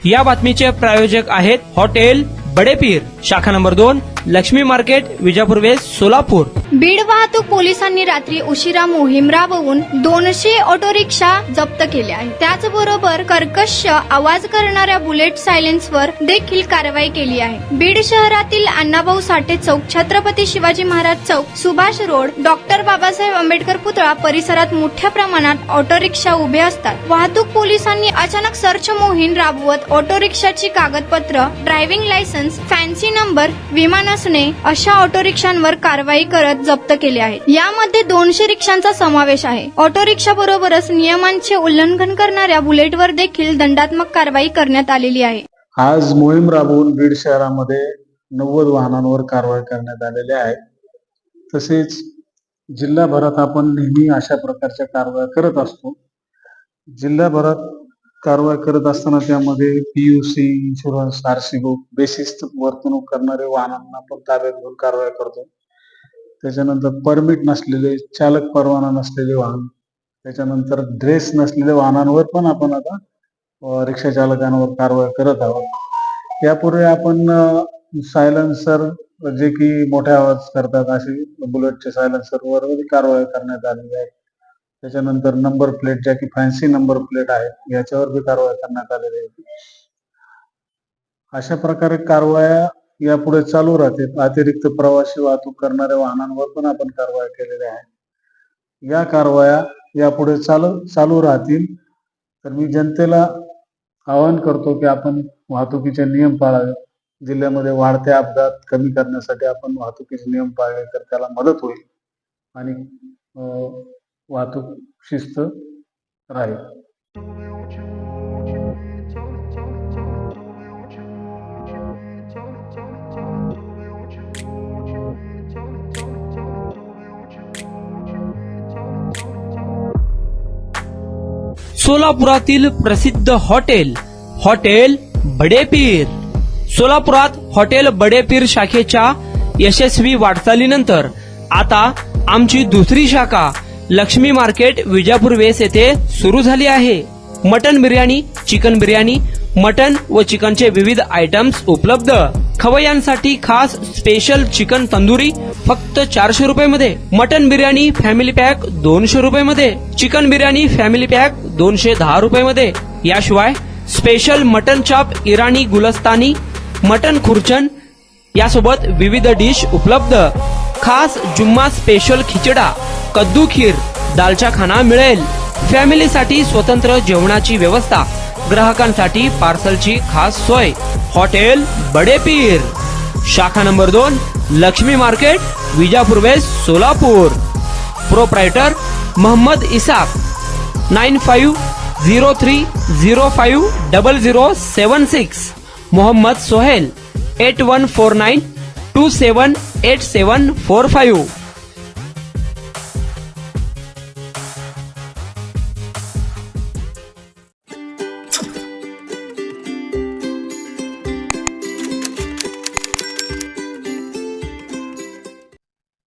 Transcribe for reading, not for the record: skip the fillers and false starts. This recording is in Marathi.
या बातमीचे प्रायोजक आहेत हॉटेल बडेपीर, शाखा number 2, Laxmi market, Vijapur west, Solapur. Beed वाहतूक पोलिसांनी रात्री उशिरा मोहीम राबवून 200 ऑटो रिक्षा जप्त केल्या आहेत. त्याचबरोबर कर्कश आवाज करणाऱ्या बुलेट सायलेन्सवर देखील कारवाई केली आहे. बीड शहरातील अण्णाभाऊ साठे चौक, छत्रपती शिवाजी महाराज चौक, सुभाष रोड, डॉक्टर बाबासाहेब आंबेडकर पुतळा परिसरात मोठ्या प्रमाणात ऑटो रिक्षा उभे असतात. वाहतूक पोलिसांनी अचानक सर्च मोहीम राबवत ऑटो रिक्षाची कागदपत्र, ड्रायव्हिंग लायसन्स, फॅन्सी नंबर, विमा नसणे अशा ऑटो रिक्षांवर कारवाई करत जप्त केले आहेत. यामध्ये 200 रिक्षांचा समावेश आहे. ऑटो रिक्षा बरोबरच नियमांचे उल्लंघन करणाऱ्या बुलेटवर देखील दंडात्मक कारवाई करण्यात आलेली आहे. आज मोहीम राबवून बीड शहरामध्ये 90 वाहनांवर कारवाई करण्यात आलेली आहे. तसेच जिल्हाभरात आपण नेहमी अशा प्रकारच्या कारवाया करत असतो. जिल्हाभरात कारवाई करत असताना त्यामध्ये PUC, इन्शुरन्स, RC बुक, बेशिस्त वर्तणूक करणारे वाहनांना आपण ताब्यात घेऊन कारवाई करतो. त्याच्यानंतर परमिट नसलेले, चालक परवाना नसलेले वाहन, त्याच्यानंतर ड्रेस नसलेल्या वाहनांवर पण आपण आता रिक्षा चालकांवर कारवाई करत आहोत. यापूर्वी आपण सायलेन्सर जे की मोठे आवाज करतात असे बुलेटचे सायलेन्सरवर कारवाई करण्यात आलेली आहे. त्याच्यानंतर नंबर प्लेट, ज्या की फॅन्सी नंबर प्लेट आहेत, याच्यावर बी कारवाई करण्यात आलेली आहे. अशा प्रकारे कारवाया यापुढे चालू राहतील. अतिरिक्त प्रवासी वाहतूक करणाऱ्या वाहनांवर पण आपण कारवाया केलेल्या आहेत. या कारवाया यापुढे चालू राहतील. तर मी जनतेला आवाहन करतो की आपण वाहतुकीचे नियम पाळावे. जिल्ह्यामध्ये वाढते अपघात कमी करण्यासाठी आपण वाहतुकीचे नियम पाळले तर त्याला मदत होईल आणि वाहतूक शिस्त राहील. सोलापुरातील प्रसिद्ध हॉटेल बडेपीर. सोलापुरात हॉटेल बडेपीर शाखेच्या यशस्वी वाटचालीनंतर आता आमची दुसरी शाखा लक्ष्मी मार्केट, विजापूर वेस्ट येथे सुरू झाली आहे. Mutton biryani, chicken biryani, mutton व चिकनचे विविध आयटम्स उपलब्ध. खवय्यांसाठी खास स्पेशल चिकन तंदुरी फक्त 400 रुपये मध्ये, मटन बिर्याणी फॅमिली पॅक 200 रुपये मध्ये, चिकन बिर्याणी फॅमिली पॅक 210 रुपये मध्ये. याशिवाय स्पेशल मटन चाप, इराणी गुलस्तानी, मटन खुर्चन यासोबत विविध डिश उपलब्ध. खास जुम्मा स्पेशल खिचडा, कद्दू खीर, दालचा खाना मिळेल. फॅमिलीसाठी स्वतंत्र जेवणाची व्यवस्था, ग्राहकांसाठी पार्सलची खास सोय. हॉटेल बडेपीर, शाखा number 2, Laxmi market, Vijapur west, Solapur. Proprietor Mohammad Isaq. 9503050076. Mohammad Sohail. 8149278745.